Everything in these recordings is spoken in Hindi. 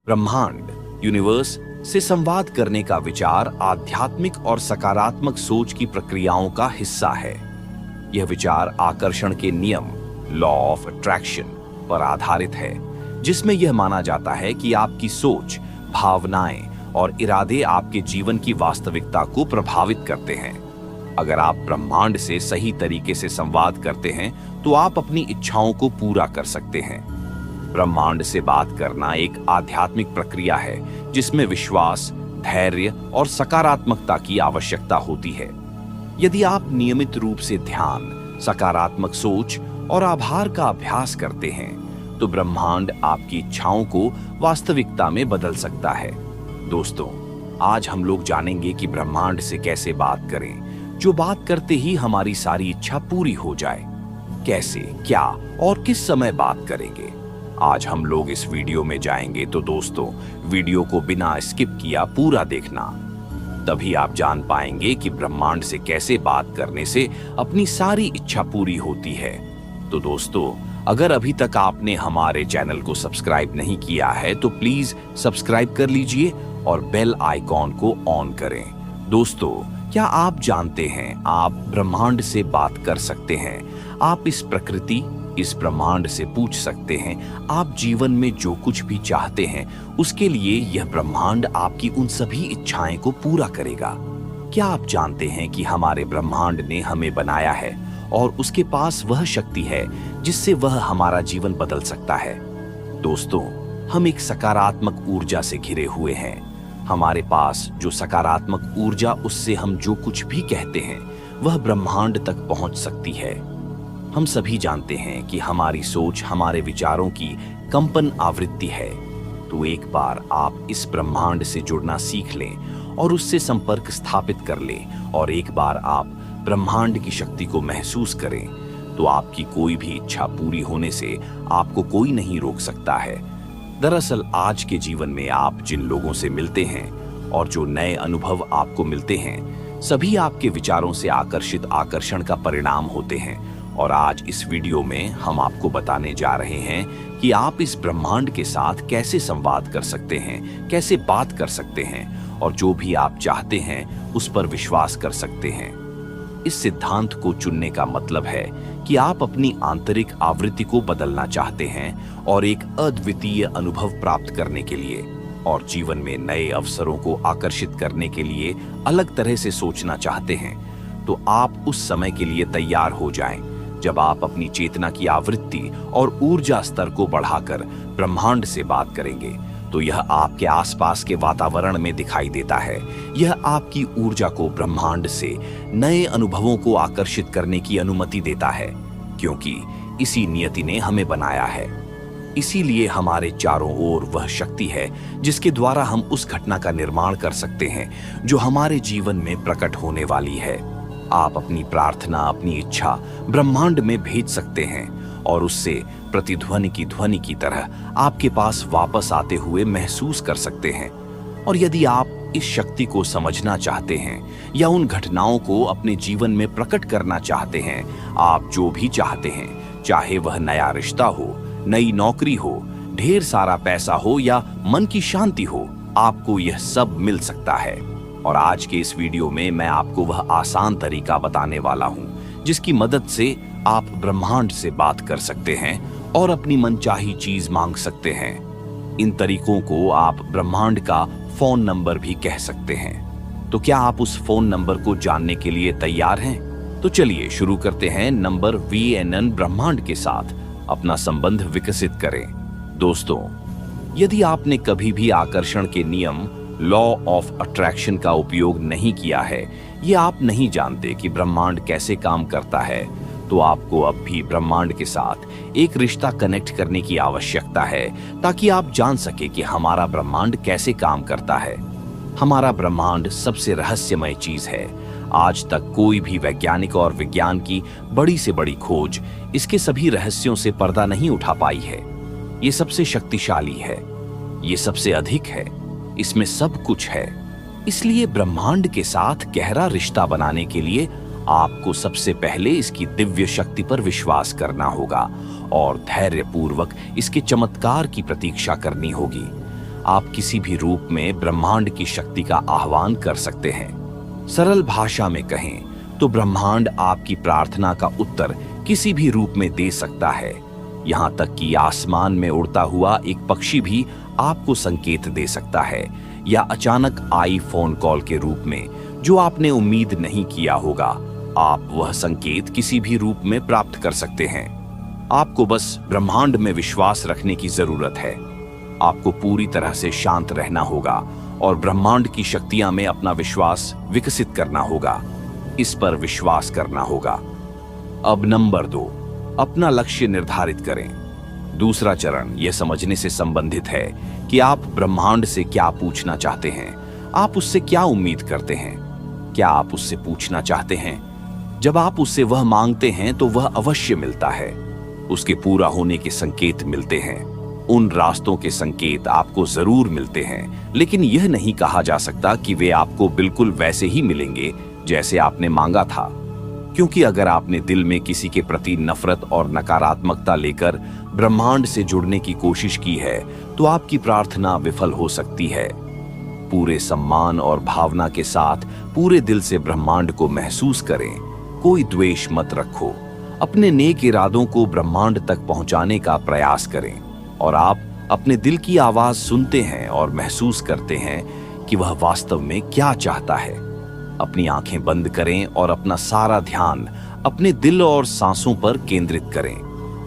ब्रह्मांड, यूनिवर्स से संवाद करने का विचार आध्यात्मिक और सकारात्मक सोच की प्रक्रियाओं का हिस्सा है। यह विचार आकर्षण के नियम, लॉ ऑफ अट्रैक्शन पर आधारित है, जिसमें यह माना जाता है कि आपकी सोच, भावनाएं और इरादे आपके जीवन की वास्तविकता को प्रभावित करते हैं। अगर आप ब्रह्मांड से सही तरीके से संवाद करते हैं तो आप अपनी इच्छाओं को पूरा कर सकते हैं। ब्रह्मांड से बात करना एक आध्यात्मिक प्रक्रिया है जिसमें विश्वास, धैर्य और सकारात्मकता की आवश्यकता होती है। यदि आप नियमित रूप से ध्यान, सकारात्मक सोच और आभार का अभ्यास करते हैं तो ब्रह्मांड आपकी इच्छाओं को वास्तविकता में बदल सकता है। दोस्तों, आज हम लोग जानेंगे कि ब्रह्मांड से कैसे बात करें जो बात करते ही हमारी सारी इच्छा पूरी हो जाए। कैसे, क्या और किस समय बात करेंगे, आज हम लोग इस वीडियो में जाएंगे। तो दोस्तों, वीडियो को बिना स्किप किया पूरा देखना, तभी आप जान पाएंगे कि ब्रह्मांड से कैसे बात करने से अपनी सारी इच्छा पूरी होती है। तो दोस्तों, अगर अभी तक आपने हमारे चैनल को सब्सक्राइब नहीं किया है तो प्लीज सब्सक्राइब कर लीजिए और बेल आइकॉन को ऑन करें। दोस्तों, क्या आप जानते हैं आप ब्रह्मांड से बात कर सकते हैं। आप इस प्रकृति, इस ब्रह्मांड से पूछ सकते हैं आप जीवन में जो कुछ भी चाहते हैं उसके लिए यह ब्रह्मांड आपकी उन सभी इच्छाएं को पूरा करेगा। क्या आप जानते हैं कि हमारे ब्रह्मांड ने हमें बनाया है और उसके पास वह शक्ति है जिससे वह हमारा जीवन बदल सकता है। दोस्तों, हम एक सकारात्मक ऊर्जा से घिरे हुए हैं। हमारे पास जो सकारात्मक ऊर्जा, उससे हम जो कुछ भी कहते हैं वह ब्रह्मांड तक पहुंच सकती है। हम सभी जानते हैं कि हमारी सोच हमारे विचारों की कंपन आवृत्ति है। तो एक बार आप इस ब्रह्मांड से जुड़ना सीख लें और उससे संपर्क स्थापित कर लें और एक बार आप ब्रह्मांड की शक्ति को महसूस करें तो आपकी कोई भी इच्छा पूरी होने से आपको कोई नहीं रोक सकता है। दरअसल आज के जीवन में आप जिन लोगों से मिलते हैं और जो नए अनुभव आपको मिलते हैं, सभी आपके विचारों से आकर्षित आकर्षण का परिणाम होते हैं। और आज इस वीडियो में हम आपको बताने जा रहे हैं कि आप इस ब्रह्मांड के साथ कैसे संवाद कर सकते हैं, कैसे बात कर सकते हैं और जो भी आप चाहते हैं उस पर विश्वास कर सकते हैं। इस सिद्धांत को चुनने का मतलब है कि आप अपनी आंतरिक आवृत्ति को बदलना चाहते हैं और एक अद्वितीय अनुभव प्राप्त करने के लिए और जीवन में नए अवसरों को आकर्षित करने के लिए अलग तरह से सोचना चाहते हैं। तो आप उस समय के लिए तैयार हो जाएं जब आप अपनी चेतना की आवृत्ति और ऊर्जा स्तर को बढ़ाकर ब्रह्मांड से बात करेंगे। तो यह आपके आसपास के वातावरण में दिखाई देता है। यह आपकी ऊर्जा को ब्रह्मांड से नए अनुभवों को आकर्षित करने की अनुमति देता है, क्योंकि इसी नियति ने हमें बनाया है। इसीलिए हमारे चारों ओर वह शक्ति है जिसके द्वारा हम उस घटना का निर्माण कर सकते हैं जो हमारे जीवन में प्रकट होने वाली है। आप अपनी प्रार्थना, अपनी इच्छा ब्रह्मांड में भेज सकते हैं और उससे प्रतिध्वनि की ध्वनि की तरह आपके पास वापस आते हुए महसूस कर सकते हैं। और यदि आप इस शक्ति को समझना चाहते हैं या उन घटनाओं को अपने जीवन में प्रकट करना चाहते हैं, आप जो भी चाहते हैं, चाहे वह नया रिश्ता हो, नई नौकरी हो, ढेर सारा पैसा हो या मन की शांति हो, आपको यह सब मिल सकता है। और आज के इस वीडियो में मैं आपको वह आसान तरीका बताने वाला हूं जिसकी मदद से आप ब्रह्मांड से बात कर सकते हैं और अपनी मनचाही चीज मांग सकते हैं। इन तरीकों को आप ब्रह्मांड का फोन नंबर भी कह सकते हैं। तो क्या आप उस फोन नंबर को जानने के लिए तैयार हैं? तो चलिए शुरू करते हैं। नंबर VNN ब्रह्मांड के साथ अपना संबंध विकसित करें। दोस्तों, यदि आपने कभी भी आकर्षण के नियम, लॉ ऑफ अट्रैक्शन का उपयोग नहीं किया है, ये आप नहीं जानते कि ब्रह्मांड कैसे काम करता है, तो आपको अब भी ब्रह्मांड के साथ एक रिश्ता कनेक्ट करने की आवश्यकता है ताकि आप जान सके कि हमारा ब्रह्मांड कैसे काम करता है। हमारा ब्रह्मांड सबसे रहस्यमय चीज है। आज तक कोई भी वैज्ञानिक और विज्ञान की बड़ी से बड़ी खोज इसके सभी रहस्यों से पर्दा नहीं उठा पाई है। ये सबसे शक्तिशाली है, ये सबसे अधिक है, इसमें सब कुछ है। इसलिए ब्रह्मांड के साथ गहरा रिश्ता बनाने के लिए आपको सबसे पहले इसकी दिव्य शक्ति पर विश्वास करना होगा और धैर्यपूर्वक इसके चमत्कार की प्रतीक्षा करनी होगी। आप किसी भी रूप में ब्रह्मांड की शक्ति का आह्वान कर सकते हैं। सरल भाषा में कहें तो ब्रह्मांड आपकी प्रार्थना का उत्तर किसी भी रूप में दे सकता है। यहाँ तक कि आसमान में उड़ता हुआ एक पक्षी भी आपको संकेत दे सकता है, या अचानक आई फोन कॉल के रूप में जो आपने उम्मीद नहीं किया होगा। आप वह संकेत किसी भी रूप में प्राप्त कर सकते हैं। आपको बस ब्रह्मांड में विश्वास रखने की जरूरत है। आपको पूरी तरह से शांत रहना होगा और ब्रह्मांड की शक्तियां में अपना विश्वास विकसित करना होगा। इस पर विश्वास करना होगा। अब नंबर 2, अपना लक्ष्य निर्धारित करें। दूसरा चरण यह समझने से संबंधित है कि आप ब्रह्मांड से क्या पूछना चाहते हैं। आप उससे क्या उम्मीद करते हैं? क्या आप उससे पूछना चाहते हैं? जब आप उससे वह मांगते हैं तो वह अवश्य मिलता है। उसके पूरा होने के संकेत मिलते हैं। उन रास्तों के संकेत आपको जरूर मिलते हैं, लेकिन यह नहीं कहा जा सकता कि वे आपको बिल्कुल वैसे ही मिलेंगे जैसे आपने मांगा था। क्योंकि अगर आपने दिल में किसी के प्रति नफरत और नकारात्मकता लेकर ब्रह्मांड से जुड़ने की कोशिश की है, तो आपकी प्रार्थना विफल हो सकती है। पूरे सम्मान और भावना के साथ पूरे दिल से ब्रह्मांड को महसूस करें। कोई द्वेष मत रखो। अपने नेक इरादों को ब्रह्मांड तक पहुंचाने का प्रयास करें, और आप अपने दिल की आवाज सुनते हैं और महसूस करते हैं कि वह वास्तव में क्या चाहता है। अपनी आंखें बंद करें और अपना सारा ध्यान अपने दिल और सांसों पर केंद्रित करें।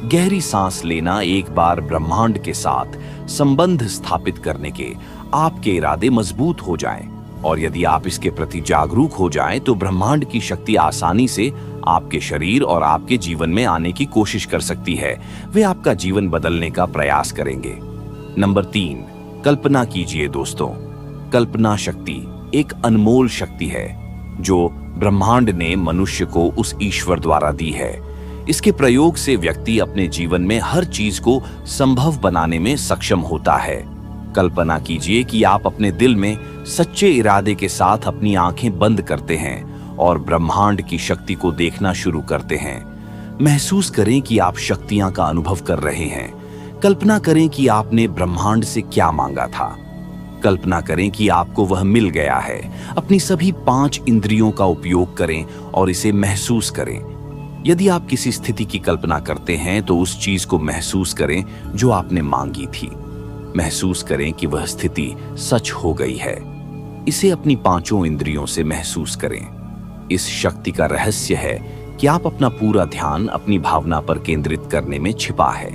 गहरी सांस लेना एक बार ब्रह्मांड के साथ संबंध स्थापित करने के आपके इरादे मजबूत हो जाएं, और यदि आप इसके प्रति जागरूक हो जाएं तो ब्रह्मांड की शक्ति आसानी से आपके शरीर और आपके जीवन में आने की कोशिश कर सकती है। वे आपका जीवन बदलने का प्रयास करेंगे। नंबर 3, कल्पना कीजिए दोस्तों। कल्पना शक्ति एक अनमोल शक्ति है जो ब्रह्मांड ने मनुष्य को उस ईश्वर द्वारा दी है। इसके प्रयोग से व्यक्ति अपने जीवन में हर चीज को संभव बनाने में सक्षम होता है। कल्पना कीजिए कि आप अपने दिल में सच्चे इरादे के साथ अपनी आंखें बंद करते हैं और ब्रह्मांड की शक्ति को देखना शुरू करते हैं। महसूस करें कि आप शक्तियां का अनुभव कर रहे हैं। कल्पना करें कि आपने ब्रह्मांड से क्या मांगा था। कल्पना करें कि आपको वह मिल गया है। अपनी सभी 5 इंद्रियों का उपयोग करें और इसे महसूस करें। यदि आप किसी स्थिति की कल्पना करते हैं तो उस चीज को महसूस करें जो आपने मांगी थी। महसूस करें कि वह स्थिति सच हो गई है। इसे अपनी 5 इंद्रियों से महसूस करें। इस शक्ति का रहस्य है कि आप अपना पूरा ध्यान अपनी भावना पर केंद्रित करने में छिपा है।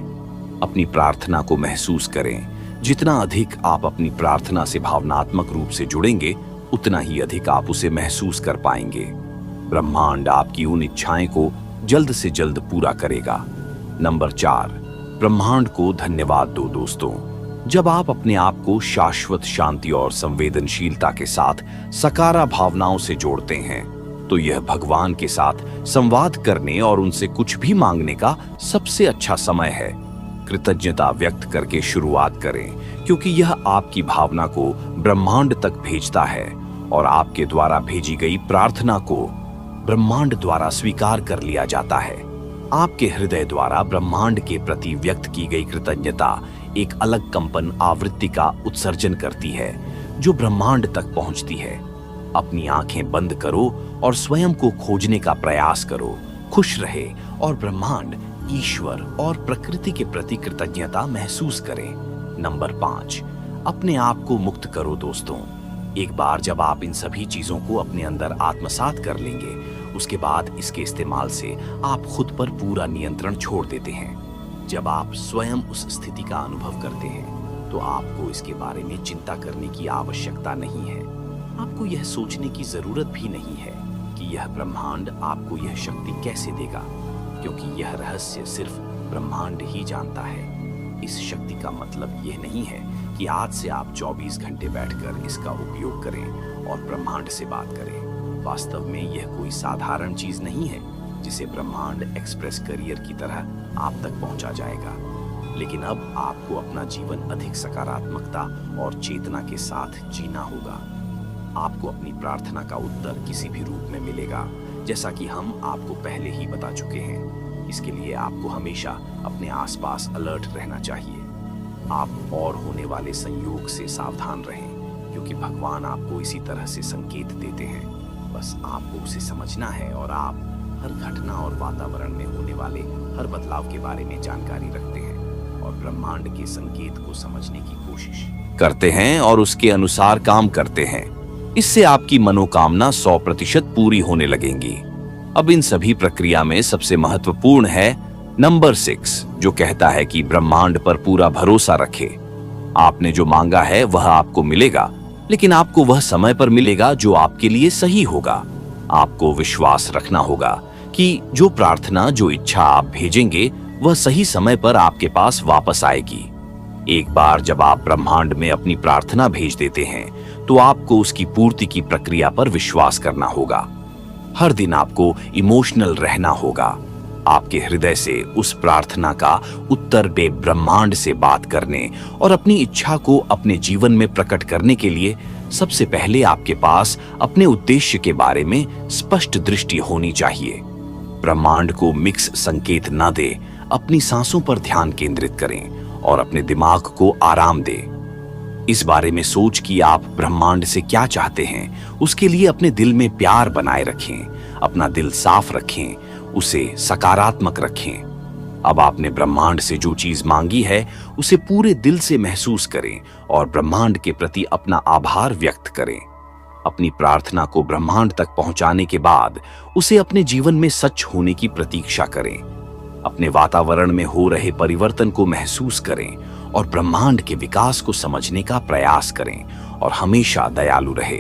अपनी प्रार्थना को महसूस करें। जितना अधिक आप अपनी प्रार्थना से भावनात्मक रूप से जुड़ेंगे, उतना ही अधिक आप उसे महसूस कर पाएंगे। ब्रह्मांड आपकी उन इच्छाएं को जल्द से जल्द पूरा करेगा। नंबर 4, ब्रह्मांड को धन्यवाद दो दोस्तों। जब आप अपने आप को शाश्वत शांति और संवेदनशीलता के साथ सकारात्मक भावनाओं से जोड़ते हैं, तो यह भगवान के साथ संवाद करने और उनसे कुछ भी मांगने का सबसे अच्छा समय है। कृतज्ञता व्यक्त करके शुरुआत करें, क्योंकि यह आपकी भावना को ब्रह्मांड तक भेजता है और आपके द्वारा भेजी गई प्रार्थना को ब्रह्मांड द्वारा स्वीकार कर लिया जाता है। आपके हृदय द्वारा ब्रह्मांड के प्रति व्यक्त की गई कृतज्ञता एक अलग कंपन आवृत्ति का उत्सर्जन करती है जो ब्रह्मांड तक पहुंचती है। अपनी आंखें बंद करो और स्वयं को खोजने का प्रयास करो। खुश रहे और ब्रह्मांड, ईश्वर और प्रकृति के प्रति कृतज्ञता महसूस करें। नंबर 5, अपने आप को मुक्त करो दोस्तों। एक बार जब आप इन सभी चीजों को अपने अंदर आत्मसात कर लेंगे, उसके बाद इसके इस्तेमाल से आप खुद पर पूरा नियंत्रण छोड़ देते हैं। जब आप स्वयं उस स्थिति का अनुभव करते हैं तो आपको इसके बारे में चिंता करने की आवश्यकता नहीं है। आपको यह सोचने की जरूरत भी नहीं है कि यह ब्रह्मांड आपको यह शक्ति कैसे देगा, क्योंकि यह रहस्य सिर्फ ब्रह्मांड ही जानता है। इस शक्ति का मतलब यह नहीं है कि आज से आप 24 घंटे बैठकर इसका उपयोग करें और ब्रह्मांड से बात करें। वास्तव में यह कोई साधारण चीज नहीं है जिसे ब्रह्मांड एक्सप्रेस करियर की तरह आप तक पहुंचा जाएगा। लेकिन अब आपको अपना जीवन अधिक सकारात्मकता और चेतना के साथ जीना होगा। आपको अपनी प्रार्थना का उत्तर किसी भी रूप में मिलेगा, जैसा कि हम आपको पहले ही बता चुके हैं। इसके लिए आपको हमेशा अपने आसपास अलर्ट रहना चाहिए। आप और होने वाले संयोग से सावधान रहें, क्योंकि भगवान आपको इसी तरह से संकेत देते हैं। बस आपको उसे समझना है और आप हर घटना और वातावरण में होने वाले हर बदलाव के बारे में जानकारी रखते हैं और ब्रह्मांड के संकेत को समझने की कोशिश करते हैं और उसके अनुसार काम करते हैं। इससे आपकी मनोकामना 100% पूरी होने लगेंगी। अब इन सभी प्रक्रिया में सबसे महत्वपूर्ण है नंबर 6, जो कहता है कि ब्रह्मांड पर पूरा भरोसा रखें। आपने जो मांगा है वह आपको मिलेगा, लेकिन आपको वह समय पर मिलेगा जो आपके लिए सही होगा। आपको विश्वास रखना होगा कि जो प्रार्थना, जो इच्छा आप भेजेंगे वह सही समय पर आपके पास वापस आएगी। एक बार जब आप ब्रह्मांड में अपनी प्रार्थना भेज देते हैं तो आपको उसकी पूर्ति की प्रक्रिया पर विश्वास करना होगा। हर दिन आपको इमोशनल रहना होगा। आपके हृदय से उस प्रार्थना का उत्तर दे ब्रह्मांड से बात करने और अपनी इच्छा को अपने जीवन में प्रकट करने के लिए सबसे पहले आपके पास अपने उद्देश्य के बारे में स्पष्ट दृष्टि होनी चाहिए। ब्रह्मांड को मिक्स संकेत न दे, अपनी सांसों पर ध्यान केंद्रित करें और अपने दिमाग को आराम दें। इस बारे में सोच कि आप ब्रह्मांड से क्या चाहते हैं, उसके लिए अपने दिल में प्यार बनाए रखें, अपना दिल साफ रखें, उसे सकारात्मक रखें। अब आपने ब्रह्मांड से जो चीज मांगी है उसे पूरे दिल से महसूस करें और ब्रह्मांड के प्रति अपना आभार व्यक्त करें। अपनी प्रार्थना को ब्रह्मांड तक पहुंचाने के बाद उसे अपने जीवन में सच होने की प्रतीक्षा करें। अपने वातावरण में हो रहे परिवर्तन को महसूस करें और ब्रह्मांड के विकास को समझने का प्रयास करें और हमेशा दयालु रहे।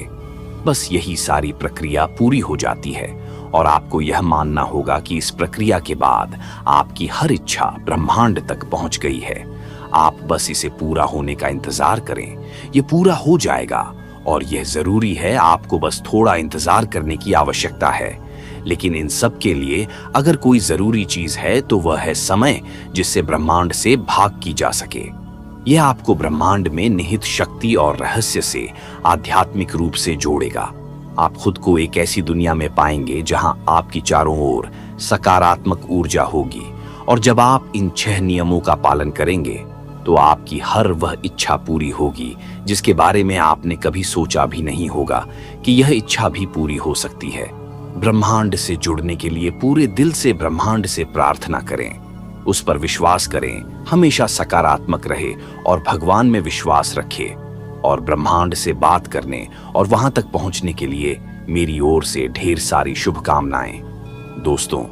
बस यही सारी प्रक्रिया पूरी हो जाती है और आपको यह मानना होगा कि इस प्रक्रिया के बाद आपकी हर इच्छा ब्रह्मांड तक पहुंच गई है। आप बस इसे पूरा होने का इंतजार करें। ये पूरा हो जाएगा और यह जरूरी है, आपको बस थोड़ा इंतजार करने की आवश्यकता है। लेकिन इन सब के लिए अगर कोई जरूरी चीज है तो वह है समय, जिससे ब्रह्मांड से भाग की जा सके। यह आपको ब्रह्मांड में निहित शक्ति और रहस्य से आध्यात्मिक रूप से जोड़ेगा। आप खुद को एक ऐसी दुनिया में पाएंगे जहां आपकी चारों ओर सकारात्मक ऊर्जा होगी, और जब आप इन 6 नियमों का पालन करेंगे तो आपकी हर वह इच्छा पूरी होगी जिसके बारे में आपने कभी सोचा भी नहीं होगा कि यह इच्छा भी पूरी हो सकती है। ब्रह्मांड से जुड़ने के लिए पूरे दिल से ब्रह्मांड से प्रार्थना करें, उस पर विश्वास करें, हमेशा सकारात्मक रहे और भगवान में विश्वास रखें। और ब्रह्मांड से बात करने और वहां तक पहुंचने के लिए मेरी ओर से ढेर सारी शुभकामनाएं। दोस्तों,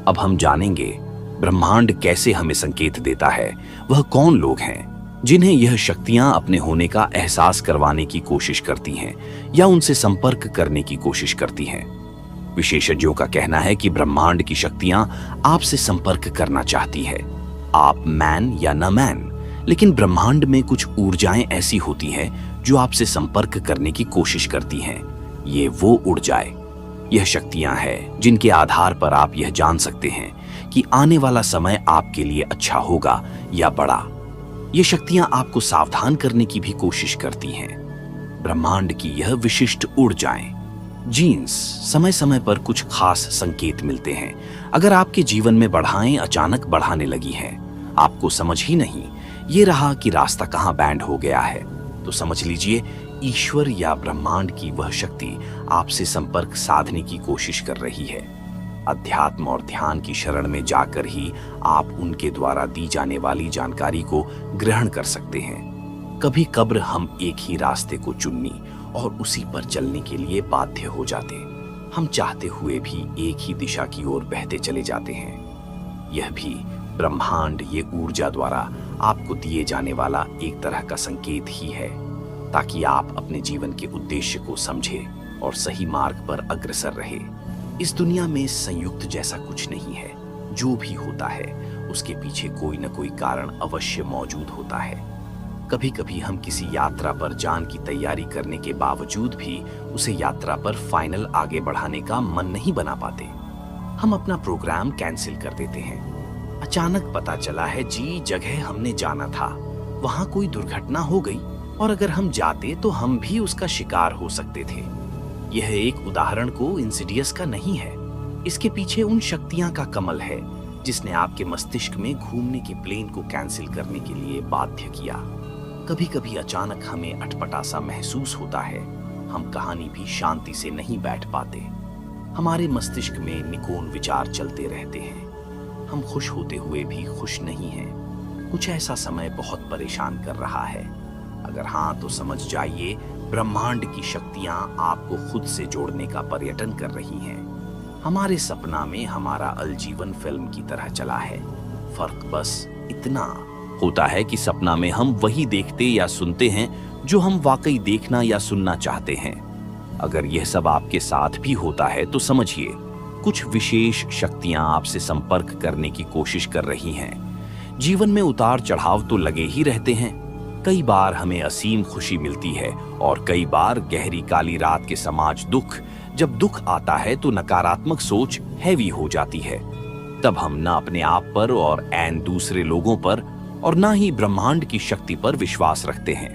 अब हम जानेंगे ब्रह्मांड कैसे हमें संकेत देता है। वह कौन लोग हैं जिन्हें यह शक्तियां अपने होने का एहसास करवाने की कोशिश करती हैं या उनसे संपर्क करने की कोशिश करती हैं। विशेषज्ञों का कहना है कि ब्रह्मांड की शक्तियां आपसे संपर्क करना चाहती है, आप मैन या न मैन, लेकिन ब्रह्मांड में कुछ ऊर्जाएं ऐसी होती हैं जो आपसे संपर्क करने की कोशिश करती हैं। ये वो ऊर्जाएं, यह शक्तियां हैं जिनके आधार पर आप यह जान सकते हैं कि आने वाला समय आपके लिए अच्छा होगा या बड़ा। ये शक्तियां आपको सावधान करने की भी कोशिश करती हैं। ब्रह्मांड की यह विशिष्ट ऊर्जाएं, जीन्स, समय समय पर कुछ खास संकेत मिलते हैं। अगर आपके जीवन में बाधाएं अचानक बढ़ाने लगी हैं, आपको समझ ही नहीं ये रहा कि रास्ता कहां बैंड हो गया है, तो समझ लीजिए ईश्वर या ब्रह्मांड की वह शक्ति आपसे संपर्क साधने की कोशिश कर रही है। अध्यात्म और ध्यान की शरण में जाकर ही आप उनके द्वारा दी जाने वाली जानकारी को ग्रहण कर सकते हैं। कभी कब्र हम एक ही रास्ते को चुननी और उसी पर चलने के लिए बाध्य हो जाते, हम चाहते हुए भी एक ही दिशा की ओर बहते चले जाते हैं। यह भी ब्रह्मांड, ये ऊर्जा द्वारा आपको दिए जाने वाला एक तरह का संकेत ही है, ताकि आप अपने जीवन के उद्देश्य को समझें और सही मार्ग पर अग्रसर रहे। इस दुनिया में संयुक्त जैसा कुछ नहीं है। जो भी होता है उसके पीछे कोई न कोई कारण अवश्य मौजूद होता है। कभी कभी हम किसी यात्रा पर जान की तैयारी करने के बावजूद भी उसे यात्रा पर फाइनल आगे बढ़ाने का मन नहीं बना पाते। हम अपना प्रोग्राम कैंसिल कर देते हैं। अचानक पता चला है जी जगह हमने जाना था, वहां कोई दुर्घटना हो गई और अगर हम जाते तो हम भी उसका शिकार हो सकते थे। यह एक उदाहरण को इंसिडियस का नहीं है, इसके पीछे उन शक्तियां का कमल है जिसने आपके मस्तिष्क में घूमने के प्लेन को कैंसिल करने के लिए बाध्य किया। कभी कभी अचानक हमें अटपटा सा महसूस होता है, हम कहानी भी शांति से नहीं बैठ पाते। हमारे मस्तिष्क में निकोन विचार चलते रहते हैं। हम खुश होते हुए भी खुश नहीं हैं। कुछ ऐसा समय बहुत परेशान कर रहा है। अगर हाँ तो समझ जाइए, ब्रह्मांड की शक्तियां आपको खुद से जोड़ने का पर्यटन कर रही हैं। हमारे सपना में हमारा अलजीवन फिल्म की तरह चला है। फर्क बस इतना होता है कि सपना में हम वही देखते या सुनते हैं जो हम वाकई देखना या सुनना चाहते हैं। अगर यह सब आपके साथ भी होता है तो समझिए, कुछ विशेष शक्तियां आपसे संपर्क करने की कोशिश कर रही हैं। जीवन में उतार चढ़ाव तो लगे ही रहते हैं। कई बार हमें असीम खुशी मिलती है और कई बार गहरी काली रात के समाज दुख। जब दुख आता है तो नकारात्मक सोच हैवी हो जाती है। तब हम ना अपने आप पर और ऐन दूसरे लोगों पर और ना ही ब्रह्मांड की शक्ति पर विश्वास रखते हैं।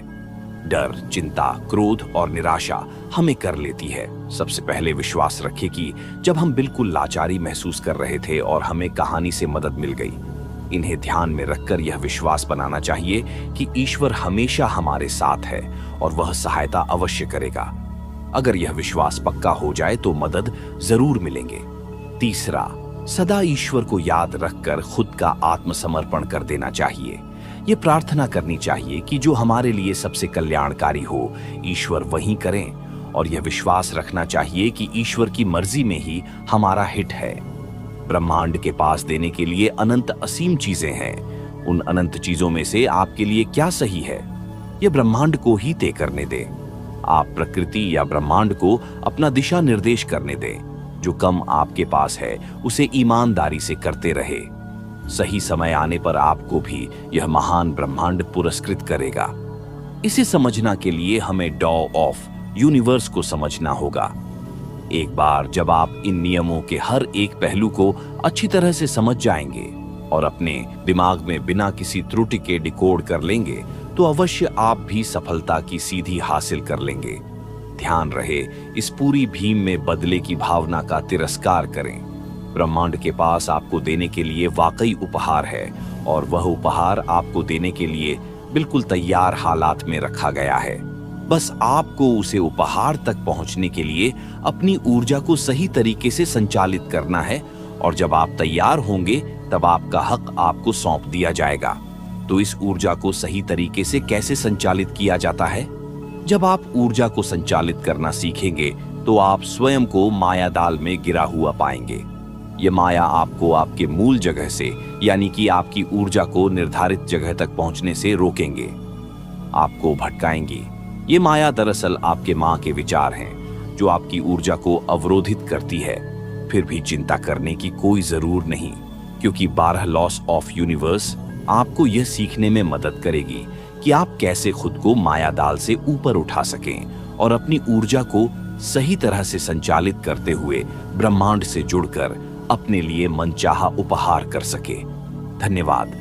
डर, चिंता, क्रोध और निराशा हमें कर लेती है। सबसे पहले विश्वास रखें कि जब हम बिल्कुल लाचारी महसूस कर रहे थे और हमें कहानी से मदद मिल गई। इन्हें ध्यान में रखकर यह विश्वास बनाना चाहिए कि ईश्वर हमेशा हमारे साथ है और वह सहायता अवश्य करेगा। अगर यह विश्वास पक्का हो जाए तो मदद जरूर मिलेंगे। तीसरा, सदा ईश्वर को याद रखकर खुद का आत्मसमर्पण कर देना चाहिए। ये प्रार्थना करनी चाहिए कि जो हमारे लिए सबसे कल्याणकारी हो, ईश्वर वही करें। और यह विश्वास रखना चाहिए कि ईश्वर की मर्जी में ही हमारा हित है। ब्रह्मांड के पास देने के लिए अनंत असीम चीजें हैं। उन अनंत चीजों में से आपके लिए क्या सही है, यह ब्रह्मांड को ही तय करने दें। आप प्रकृति या ब्रह्मांड को अपना दिशा निर्देश करने दें। जो कम आपके पास है उसे ईमानदारी से करते रहे। सही समय आने पर आपको भी यह महान ब्रह्मांड पुरस्कृत करेगा। इसे समझना के लिए हमें लॉ ऑफ यूनिवर्स को समझना होगा। एक बार जब आप इन नियमों के हर एक पहलू को अच्छी तरह से समझ जाएंगे और अपने दिमाग में बिना किसी त्रुटि के डिकोड कर लेंगे तो अवश्य आप भी सफलता की सीधी हासिल कर लेंगे। ध्यान रहे, इस पूरी भीम में बदले की भावना का तिरस्कार करें। ब्रह्मांड के पास आपको देने के लिए वाकई उपहार है और वह उपहार आपको देने के लिए बिल्कुल तैयार हालात में रखा गया है। बस आपको उसे उपहार तक पहुंचने के लिए अपनी ऊर्जा को सही तरीके से संचालित करना है और जब आप तैयार होंगे तब आपका हक आपको सौंप दिया जाएगा। तो इस ऊर्जा को सही तरीके से कैसे संचालित किया जाता है? जब आप ऊर्जा को संचालित करना सीखेंगे तो आप स्वयं को माया दाल में गिरा हुआ पाएंगे। ये माया आपको आपके मूल जगह से यानी कि आपकी ऊर्जा को निर्धारित जगह तक पहुंचने से रोकेंगे, आपको भटकाएंगी। ये माया दरअसल आपके मां के विचार हैं जो आपकी ऊर्जा को अवरोधित करती है। फिर भी चिंता करने की कोई जरूर नहीं, क्योंकि 12 लॉस ऑफ यूनिवर्स आपको यह सीखने में मदद करेगी कि आप कैसे खुद को माया दाल से ऊपर उठा सकें और अपनी ऊर्जा को सही तरह से संचालित करते हुए ब्रह्मांड से जुड़कर अपने लिए मनचाहा उपहार कर सके। धन्यवाद।